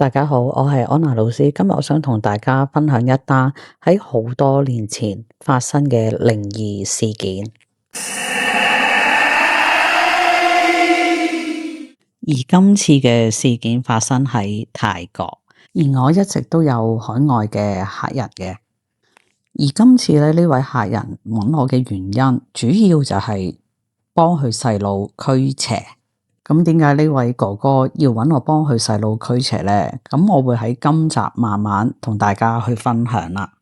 大家好，我係安娜老師。今日我想同大家分享一單喺好多年前發生嘅靈異事件。而今次嘅事件發生喺泰國，而我一直都有海外嘅客人嘅。而今次咧，呢位客人揾我嘅原因，主要就係幫佢細佬驅邪。咁點解呢位哥哥要揾我幫佢細佬驅邪呢？咁我會喺今集慢慢同大家去分享啦。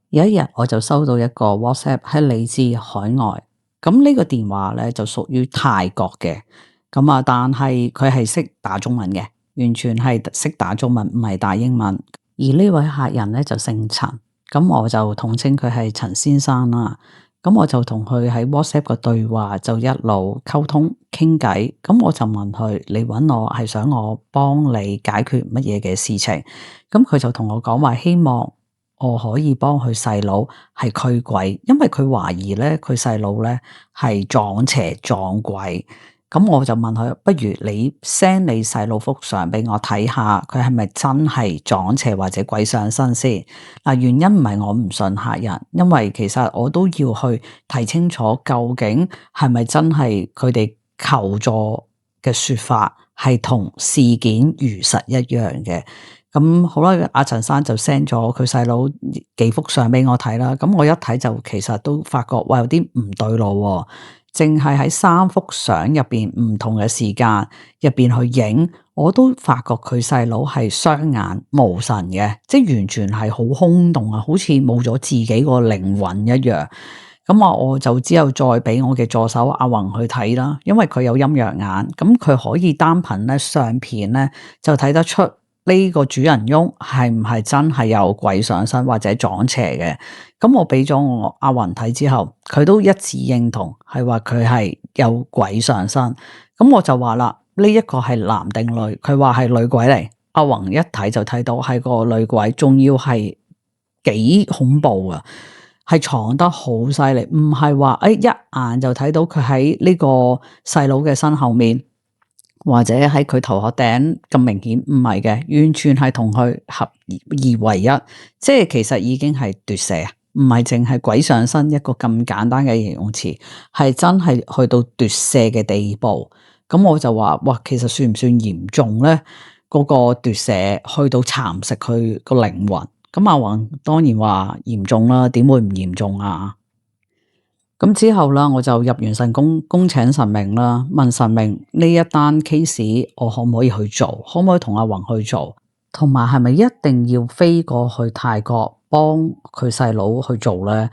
有一日我就收到一個 WhatsApp 係嚟自海外，咁呢個電話咧就屬於泰國嘅，但係佢係識打中文嘅，完全係識打中文，唔係打英文。而呢位客人咧就姓陳，咁我就統稱佢係陳先生啦。咁我就同佢喺 WhatsApp 個對話就一路溝通傾偈，咁我就問佢：你揾我係想我幫你解決乜嘢嘅事情？咁佢就同我講話，希望我可以幫佢細佬係驅鬼，因為佢懷疑咧佢細佬咧係撞邪撞鬼。咁我就問佢：不如你 send 你細佬幅相俾我睇下，佢係咪真係撞邪或者鬼上身先？原因唔係我唔信客人，因為其實我都要去睇清楚究竟係咪真係佢哋求助嘅說法係同事件如實一樣嘅。咁好啦，阿陳生就 send 咗佢細佬幾幅相俾我睇啦。咁我一睇就其實都發覺有啲唔對路喎。淨係喺3幅相入邊唔同嘅時間入邊去影，我都發覺佢細佬係雙眼無神嘅，即係完全係好空洞啊，好似冇咗自己個靈魂一樣。咁我就之後再俾我嘅助手阿宏去睇啦，因為佢有陰陽眼，咁佢可以單憑咧相片咧就睇得出呢個主人翁係唔係真係有鬼上身或者撞邪嘅。咁我俾咗我阿宏睇之後，佢都一致認同，係話佢係有鬼上身。咁我就話啦，呢一個係男定女？佢話係女鬼嚟。阿宏一睇就睇到係個女鬼，仲要係幾恐怖啊！係藏得好犀利，唔係話一眼就睇到佢喺呢個細佬嘅身後面，或者喺佢頭殼頂咁明顯，唔係嘅，完全係同佢合二為一，即係其實已經係奪舍，唔係淨係鬼上身一個咁簡單嘅形容詞，係真係去到奪舍嘅地步。咁我就話：哇，其實算唔算嚴重咧？嗰個奪舍去到蠶食佢個靈魂。咁阿宏當然話嚴重啦，點會唔嚴重啊？咁之後啦，我就入完神宮，恭請神明啦，問神明呢一單 case 我可唔可以去做，可唔可以同阿宏去做，同埋係咪一定要飛過去泰國幫佢細佬去做咧？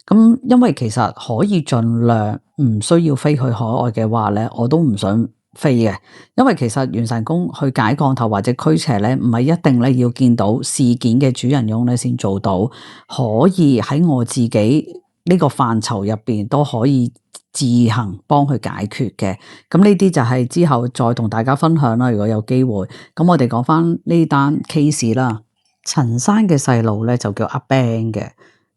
咁因為其實可以盡量唔需要飛去海外嘅話咧，我都唔想飛嘅，因為其實元神宮去解降頭或者驅邪咧，唔係一定咧要見到事件嘅主人翁咧先做到，可以喺我自己呢個範疇入邊都可以自行幫佢解決嘅。咁呢啲就係之後再同大家分享啦。如果有機會，咁我哋講翻呢單 case 啦。陳生嘅細路咧就叫阿 Ben 嘅。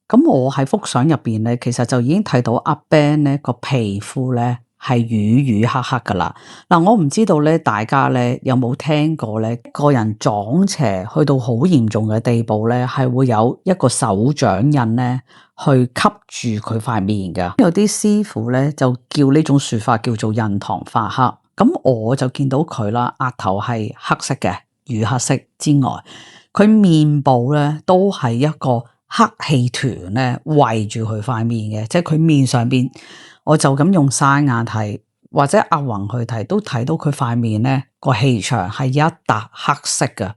咁我喺幅相入邊咧，其實就已經睇到阿 Ben 咧個皮膚咧係瘀瘀黑黑噶啦。我唔知道咧，大家咧有冇聽過咧，個人撞邪去到好嚴重嘅地步咧，係會有一個手掌印咧去吸住佢塊面噶。有啲師傅咧就叫呢種說法叫做印堂發黑。咁我就見到佢啦，額頭係黑色嘅，瘀黑色之外，佢面部咧都係一個黑氣團咧圍住佢塊面嘅，即係佢面上邊，我就咁用生眼睇，或者阿宏去睇，都睇到佢塊面咧個氣場係一笪黑色嘅。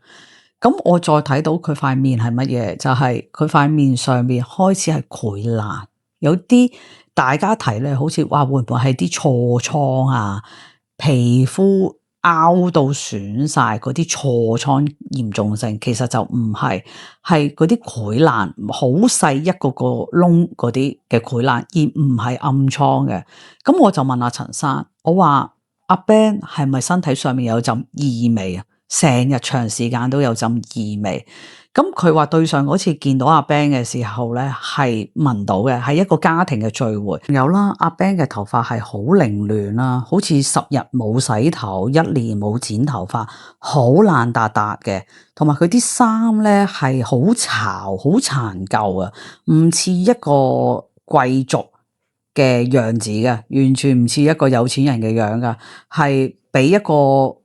咁我再睇到佢塊面係乜嘢？就係佢塊面上邊開始係潰爛，有啲大家睇咧，好似話會唔會係啲痤瘡啊？皮膚凹到損晒嗰啲痤瘡嚴重性，其實就唔係，係嗰啲潰爛，好細一個個窿嗰啲嘅潰爛，而唔係暗瘡嘅。咁我就問阿陳生，我話阿 Ben 係咪身體上面有陣異味啊？成日長時間都有陣異味。咁佢話對上嗰次見到阿 Ben 嘅時候咧，係聞到嘅，係一個家庭嘅聚會。有啦，阿 Ben 嘅頭髮係好凌亂啦，好似10日冇洗頭，一年冇剪頭髮，好爛達達嘅。同埋佢啲衫咧係好潮、好殘舊啊，唔似一個貴族嘅樣子嘅，完全唔似一個有錢人嘅樣噶，係比一個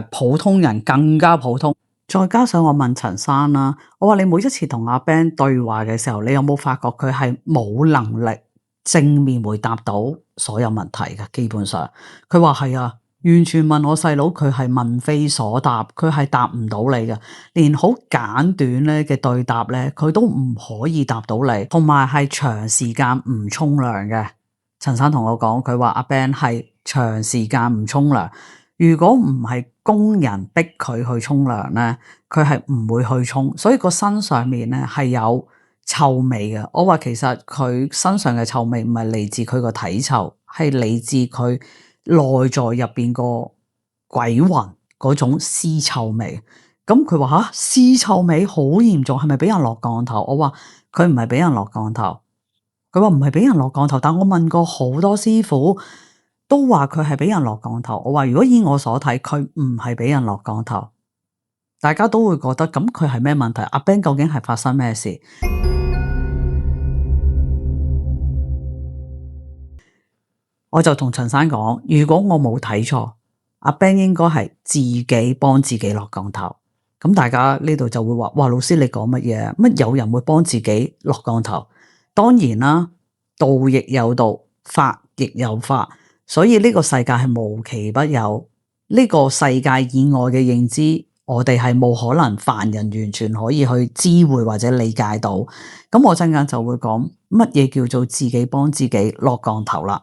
普通人更加普通。再加上我問陳生啦，我話你每一次同阿 Ben 對話嘅時候，你有冇發覺佢係冇能力正面回答到所有問題嘅？基本上，佢話係啊，完全問我細佬，佢係問非所答，佢係答唔到你嘅，連好簡短咧嘅對答咧，佢都唔可以答到你，同埋係長時間唔沖涼嘅。陳生同我講，佢話阿 Ben 係長時間唔沖涼。如果唔係工人逼佢去沖涼咧，佢係唔會去沖，所以個身上面咧係有臭味嘅。我話其實佢身上嘅臭味唔係嚟自佢個體臭，係嚟自佢內在入邊個鬼魂嗰種屍臭味。咁佢話吓，屍臭味好嚴重，係咪俾人落降頭？我話佢唔係俾人落降頭，佢話唔係俾人落降頭，但我問過好多師傅。都話佢係俾人落降頭，我話如果以我所睇，佢唔係俾人落降頭，大家都會覺得咁佢係咩問題？阿 Ben 究竟係發生咩事？我就同陳生講，如果我冇睇錯，阿 Ben 應該係自己幫自己落降頭。咁大家呢度就會話：哇，老師你講乜嘢？乜有人會幫自己落降頭？當然啦，道亦有道，法亦有法。所以呢個世界係無奇不有，呢個世界以外嘅認知，我哋係冇可能凡人完全可以去知會或者理解到。咁我陣間就會講乜嘢叫做自己幫自己落降頭啦。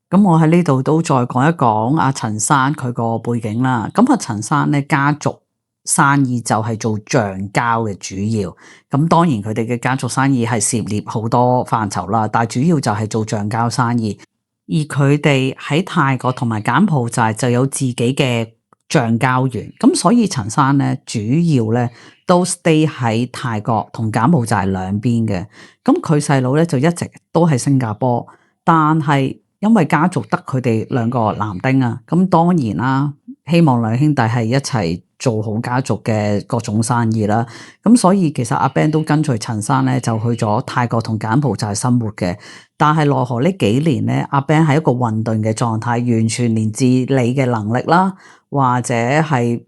咁我喺呢度都再講一講阿陳生佢個背景啦。咁阿陳生咧家族生意就係做橡膠嘅主要，咁當然佢哋嘅家族生意係涉獵好多範疇啦，但係主要就係做橡膠生意。而佢哋喺泰國同埋柬埔寨就有自己嘅橡膠園，咁所以陳生咧主要咧都 stay 喺泰國同柬埔寨兩邊嘅。咁佢細佬咧就一直都喺新加坡，但係因為家族得佢哋兩個男丁啊，咁當然啦，希望兩兄弟係一齊做好家族嘅各種生意啦。咁所以其實阿 Ben 都跟隨陳生咧就去咗泰國同柬埔寨生活嘅。但係奈何呢幾年咧，阿 Ben 係一個混沌嘅狀態，完全連自理嘅能力啦，或者係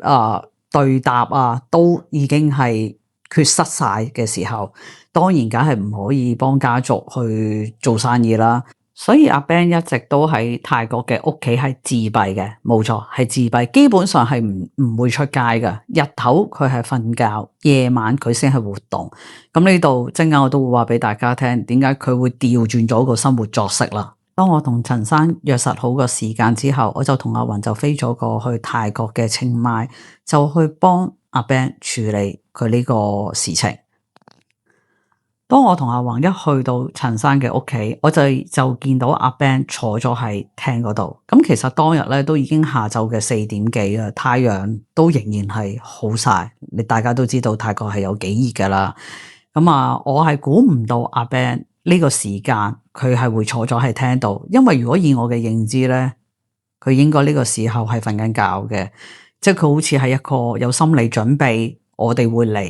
對答啊，都已經係缺失晒嘅時候，當然梗係唔可以幫家族去做生意啦。所以阿 Ben 一直都喺泰國嘅屋企係自閉嘅，冇錯係自閉，基本上係唔會出街㗎。日頭佢係瞓覺，夜晚佢先係活動。咁呢度陣間我都會話俾大家聽，點解佢會調轉咗個生活作息啦。當我同陳生約實好個時間之後，我就同阿雲就飛咗過去泰國嘅清邁，就去幫阿 Ben 處理佢呢個事情。當我同阿宏一去到陳生嘅屋企，我就見到阿 Ben 坐咗喺廳嗰度。咁其實當日咧都已經下晝嘅4點幾啦，太陽都仍然係好曬。你大家都知道泰國係有幾熱噶啦。咁我係估唔到阿 Ben 呢個時間佢係會坐咗喺廳度，因為如果以我嘅認知咧，佢應該呢個時候係瞓緊覺嘅，即係佢好似係一個有心理準備，我哋會嚟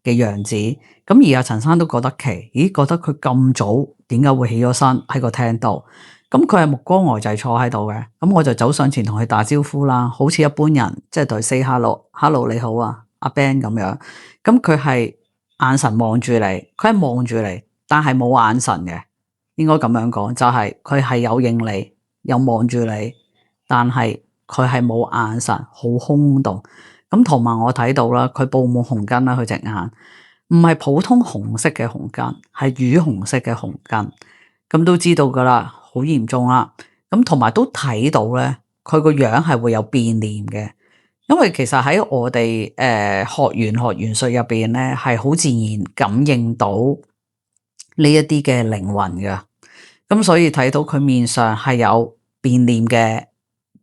嘅樣子。咁而阿陳生都覺得奇，咦？覺得佢咁早點解會起咗身喺個廳度？咁佢係目光呆滯坐喺度嘅。咁我就走上前同佢打招呼啦，好似一般人即係對佢 say hello 你好啊，阿 Ben 咁樣。咁佢係眼神望住你，佢係望住你，但係冇眼神嘅，應該咁樣講，就係佢係有應你，有望住你，但係佢係冇眼神，好空洞。咁同埋我睇到啦，佢布滿紅筋啦，佢隻眼。唔係普通紅色嘅紅筋，係瘀紅色嘅紅筋，咁都知道噶啦，好嚴重啦。咁同埋都睇到咧，佢個樣係會有變臉嘅，因為其實喺我哋學玄術入邊咧，係好自然感應到呢一啲嘅靈魂嘅。咁所以睇到佢面上係有變臉嘅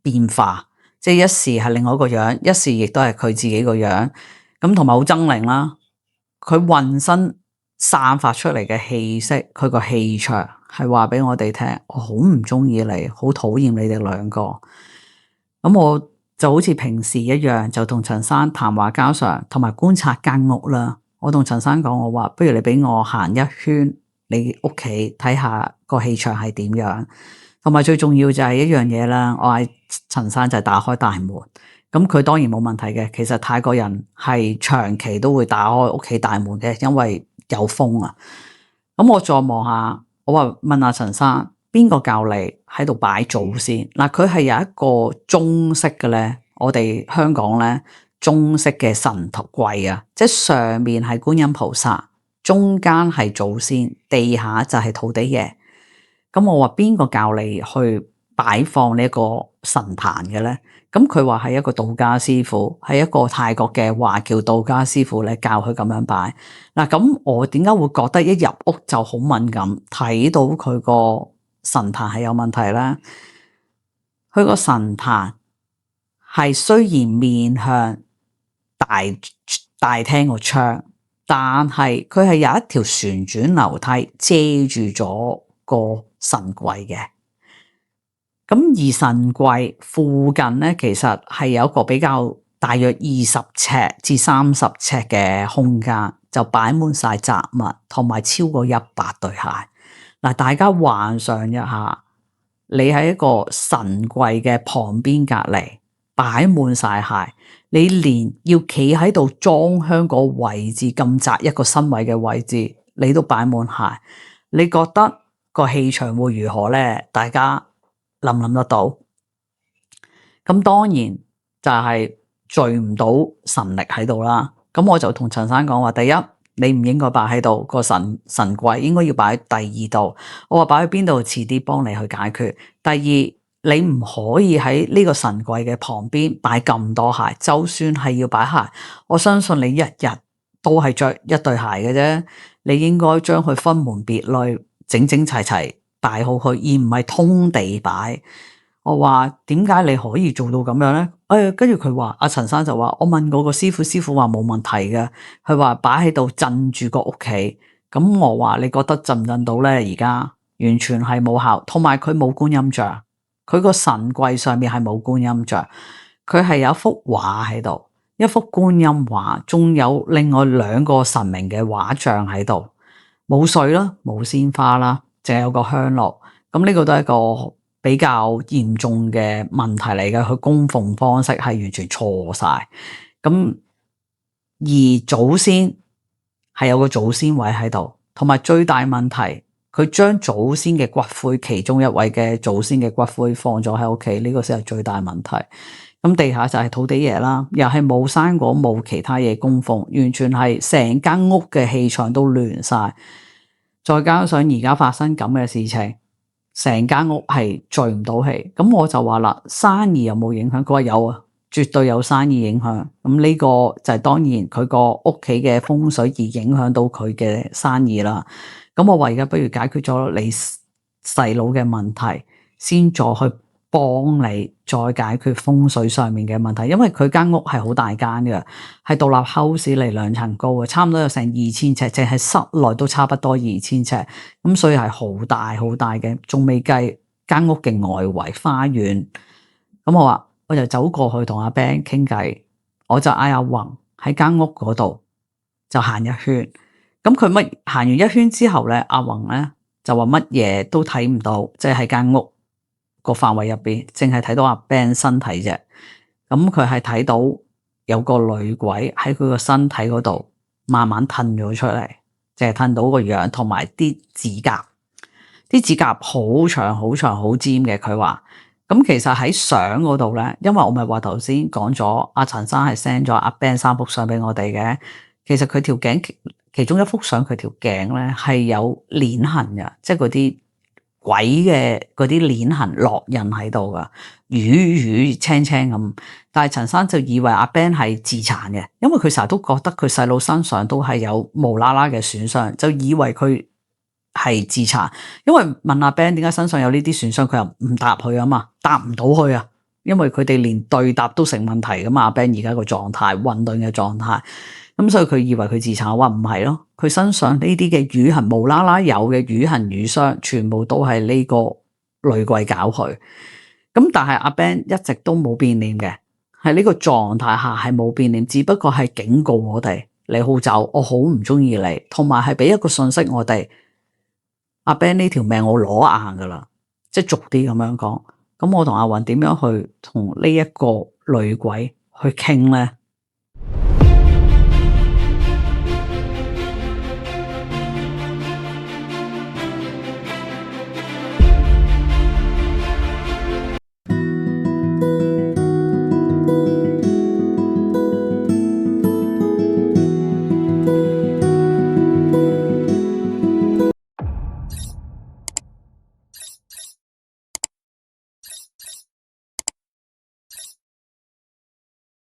變化，即係一時係另外一個樣，一時亦都係佢自己個樣，咁同埋好猙獰啦。佢渾身散發出嚟嘅氣息，佢個氣場係話俾我哋聽，我好唔中意你，好討厭你哋兩個。咁我就好似平時一樣，就同陳生談話家常，同埋觀察間屋啦。我同陳生講，我話不如你俾我行一圈你屋企睇下個氣場係點樣，同埋最重要就係一樣嘢啦。我嗌陳生就係打開大門，咁佢當然冇問題嘅。其實泰國人係長期都會打開屋企大門嘅，因為有風啊。咁我再望下，我話問下陳生，邊個教你喺度擺祖先？嗱，佢係有一個中式嘅咧，我哋香港咧中式嘅神頭櫃啊，即係上面係觀音菩薩，中間係祖先，地下就係土地爺。咁我話邊個教你去擺放呢一個神壇嘅咧？咁佢話係一個道家師傅，係一個泰國嘅華僑道家師傅咧教佢咁樣擺。嗱，咁我點解會覺得一入屋就好敏感，睇到佢個神壇係有問題咧？佢個神壇係雖然面向大廳個窗，但係佢係有一條旋轉樓梯遮住咗個神櫃嘅。咁而神櫃附近咧，其實係有一個比較大約20尺至30尺嘅空間，就擺滿晒雜物，同埋超過100對鞋。嗱，大家幻想一下，你喺一個神櫃嘅旁邊隔離擺滿晒鞋，你連要企喺度裝香個位置咁窄一個身位嘅位置，你都擺滿鞋，你覺得個氣場會如何咧？大家諗唔諗得到？咁當然就係聚唔到神力喺度啦。咁我就同陳生講話，第一，你唔應該擺喺度，個神櫃應該要擺喺第二度。我話擺喺邊度，遲啲幫你去解決。第二，你唔可以喺呢個神櫃嘅旁邊擺咁多鞋。就算係要擺鞋，我相信你一日都係着一對鞋嘅啫。你應該將佢分門別類，整整齊齊擺好佢，而唔係通地擺。我話點解你可以做到咁樣咧？跟住佢話阿陳生就話，我問嗰個師傅話冇問題嘅，佢話擺喺度鎮住個屋企。咁我話你覺得鎮唔鎮到咧？而家完全係冇效，同埋佢冇觀音像，佢個神櫃上面係冇觀音像，佢係有一幅畫喺度，一幅觀音畫，仲有另外2個神明嘅畫像喺度，冇水啦，冇鮮花啦，淨係有個香爐。咁呢個都係一個比較嚴重嘅問題嚟嘅，佢供奉方式係完全錯晒。咁而祖先係有個祖先位喺度，同埋最大問題，佢將祖先嘅骨灰，其中一位嘅祖先嘅骨灰放咗喺屋企，呢個先係最大問題。咁地下就係土地爺啦，又係冇生果，冇其他嘢供奉，完全係成間屋嘅氣場都亂晒。再加上而家發生咁嘅事情，成間屋係聚唔到氣。咁我就話啦，生意有冇影響？佢話有啊，絕對有生意影響。咁呢個就係當然佢個屋企嘅風水而影響到佢嘅生意啦。咁我話而家不如解決咗你細佬嘅問題，先再去幫你再解決風水上面嘅問題。因為佢間屋係好大間嘅，係獨立 house 嚟2層高嘅，差唔多有成2000尺，淨係室內都差不多2000尺。咁所以係好大好大嘅，仲未計間屋嘅外圍花園。咁我就走過去同阿 Ben 傾偈，我就嗌阿宏喺間屋嗰度就行一圈。咁佢行完一圈之後咧，阿宏咧就話乜嘢都睇唔到，即係喺間屋個範圍入邊，淨係睇到阿 Ben 身體啫。咁佢係睇到有個女鬼喺佢個身體嗰度慢慢褪咗出嚟，淨係褪到個樣同埋啲指甲，啲指甲好長好長好尖嘅。佢話咁其實喺相嗰度咧，因為我咪話頭先講咗阿陳生係 send 咗阿 Ben 3幅相俾我哋嘅，其實佢條頸其中一幅相，佢條頸咧係有鏈痕嘅，即係嗰啲鬼嘅嗰啲鏈痕烙印喺度噶，瘀青青咁。但係陳生就以為阿 Ben 係自殘嘅，因為佢成日都覺得佢細佬身上都係有無啦啦嘅損傷，就以為佢係自殘。因為問阿 Ben 點解身上有呢啲損傷，佢又唔答佢啊嘛，答唔到佢啊。因為佢哋連對答都成問題噶嘛。阿 Ben 而家個狀態混沌嘅狀態，咁所以佢以為佢自殘，話唔係咯，佢身上呢啲嘅瘀痕無啦啦有嘅瘀痕瘀傷，全部都係呢個女鬼搞佢。咁但係阿 Ben 一直都冇變臉嘅，喺呢個狀態下係冇變臉，只不過係警告我哋你好走，我好唔中意你，同埋係俾一個信息我哋，阿 Ben 呢條命我攞硬噶啦，即係俗啲咁樣講。咁我同阿雲點樣去同呢一個女鬼去傾咧？